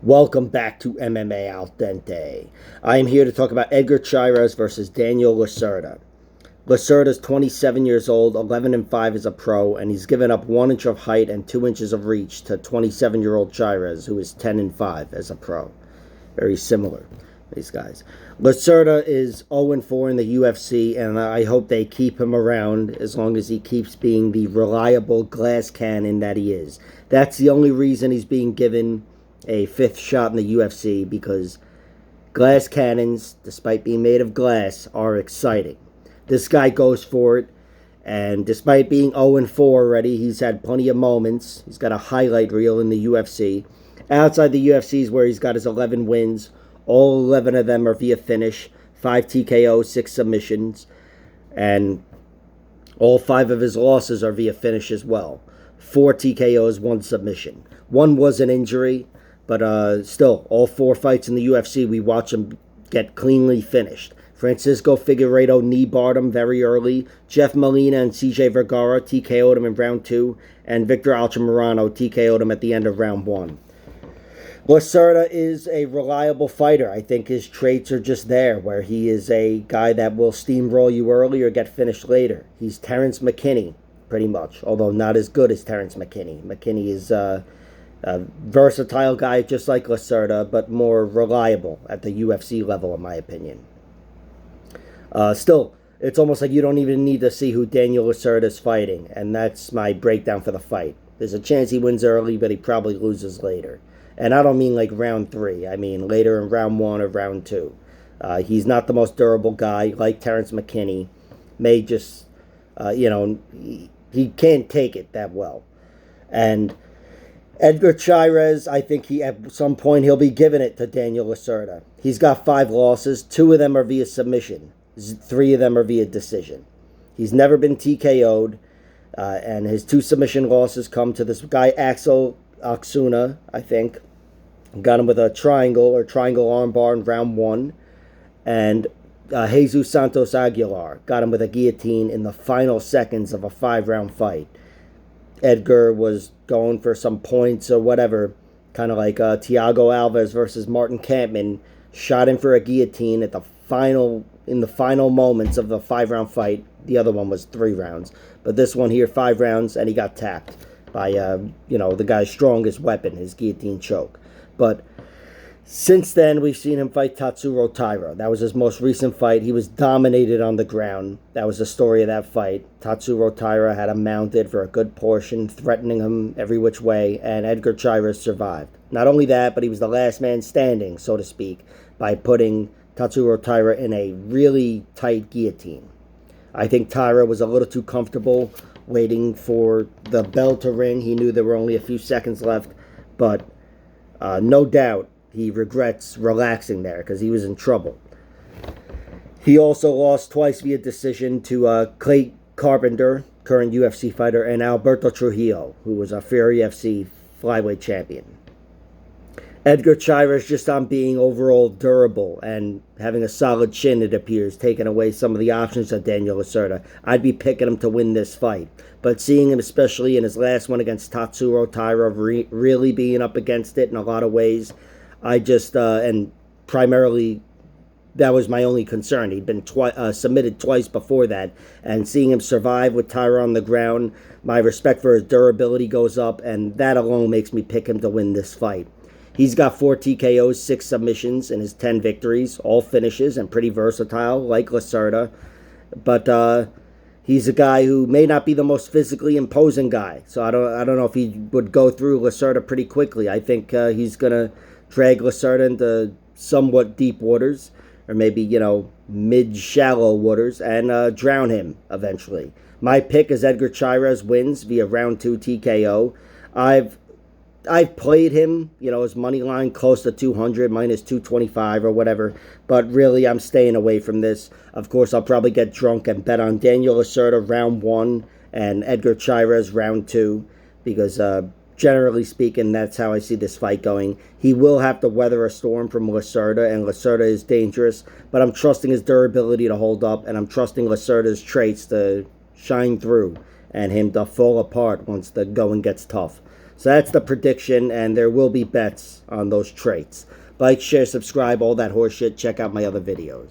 Welcome back to MMA Al Dente. I am here to talk about Edgar Chairez versus Daniel Lacerda. Lacerda is 27 years old, 11-5 as a pro, and he's given up 1 inch of height and 2 inches of reach to 27-year-old Chairez, who is 10-5 as a pro. Very similar, these guys. Lacerda is 0-4 in the UFC, and I hope they keep him around as long as he keeps being the reliable glass cannon that he is. That's the only reason he's being given a 5th shot in the UFC, because glass cannons, despite being made of glass, are exciting. This guy goes for it, and despite being 0-4 already, he's had plenty of moments. He's got a highlight reel in the UFC. Outside the UFC is where he's got his 11 wins. All 11 of them are via finish, 5 TKOs, 6 submissions, and all 5 of his losses are via finish as well. 4 TKOs, 1 submission. One was an injury, but still, all 4 fights in the UFC, we watch him get cleanly finished. Francisco Figueiredo knee-barred him very early. Jeff Molina and CJ Vergara TKO'd him in round 2. And Victor Altamirano TKO'd him at the end of round 1. Lacerda is a reliable fighter. I think his traits are just there, where he is a guy that will steamroll you early or get finished later. He's Terrence McKinney, pretty much, although not as good as Terrence McKinney. McKinney is a versatile guy just like Lacerda, but more reliable at the UFC level, in my opinion. Still, it's almost like you don't even need to see who Daniel Lacerda is fighting, and that's my breakdown for the fight. There's a chance he wins early, but he probably loses later. And I don't mean like round 3. I mean later in round 1 or round 2. He's not the most durable guy, like Terrence McKinney. May just, he can't take it that well. And Edgar Chairez, I think at some point he'll be giving it to Daniel Lacerda. He's got 5 losses. 2 of them are via submission. 3 of them are via decision. He's never been TKO'd, and his 2 submission losses come to this guy Axel Oxuna, I think. Got him with a triangle armbar in round 1, and Jesus Santos Aguilar got him with a guillotine in the final seconds of a 5-round fight. Edgar was going for some points or whatever, kind of like Thiago Alves versus Martin Kampmann, shot him for a guillotine in the final moments of the 5-round fight. The other one was 3 rounds, but this one here, 5 rounds, and he got tapped by the guy's strongest weapon, his guillotine choke. But since then, we've seen him fight Tatsuro Taira. That was his most recent fight. He was dominated on the ground. That was the story of that fight. Tatsuro Taira had him mounted for a good portion, threatening him every which way, and Edgar Chairez survived. Not only that, but he was the last man standing, so to speak, by putting Tatsuro Taira in a really tight guillotine. I think Taira was a little too comfortable waiting for the bell to ring. He knew there were only a few seconds left, but no doubt he regrets relaxing there because he was in trouble. He also lost twice via decision to Clay Carpenter, current UFC fighter, and Alberto Trujillo, who was a Fury FC flyweight champion. Edgar Chairez, just on being overall durable and having a solid chin, it appears, taking away some of the options of Daniel Lacerda. I'd be picking him to win this fight. But seeing him, especially in his last one against Tatsuro Taira, really being up against it in a lot of ways, I just, and primarily, that was my only concern. He'd been submitted twice before that, and seeing him survive with Taira on the ground, my respect for his durability goes up, and that alone makes me pick him to win this fight. He's got 4 TKOs, 6 submissions in his 10 victories, all finishes and pretty versatile, like Lacerda. But he's a guy who may not be the most physically imposing guy, so I don't know if he would go through Lacerda pretty quickly. I think he's gonna drag Lacerda into somewhat deep waters, or maybe mid-shallow waters, and drown him eventually. My pick is Edgar Chairez wins via round 2 TKO. I've played him, his money line close to 200, minus 225 or whatever, but really I'm staying away from this. Of course, I'll probably get drunk and bet on Daniel Lacerda round 1 and Edgar Chairez round 2, because generally speaking, that's how I see this fight going. He will have to weather a storm from Lacerda, and Lacerda is dangerous, but I'm trusting his durability to hold up, and I'm trusting Lacerda's traits to shine through and him to fall apart once the going gets tough. So that's the prediction, and there will be bets on those traits. Like, share, subscribe, all that horseshit. Check out my other videos.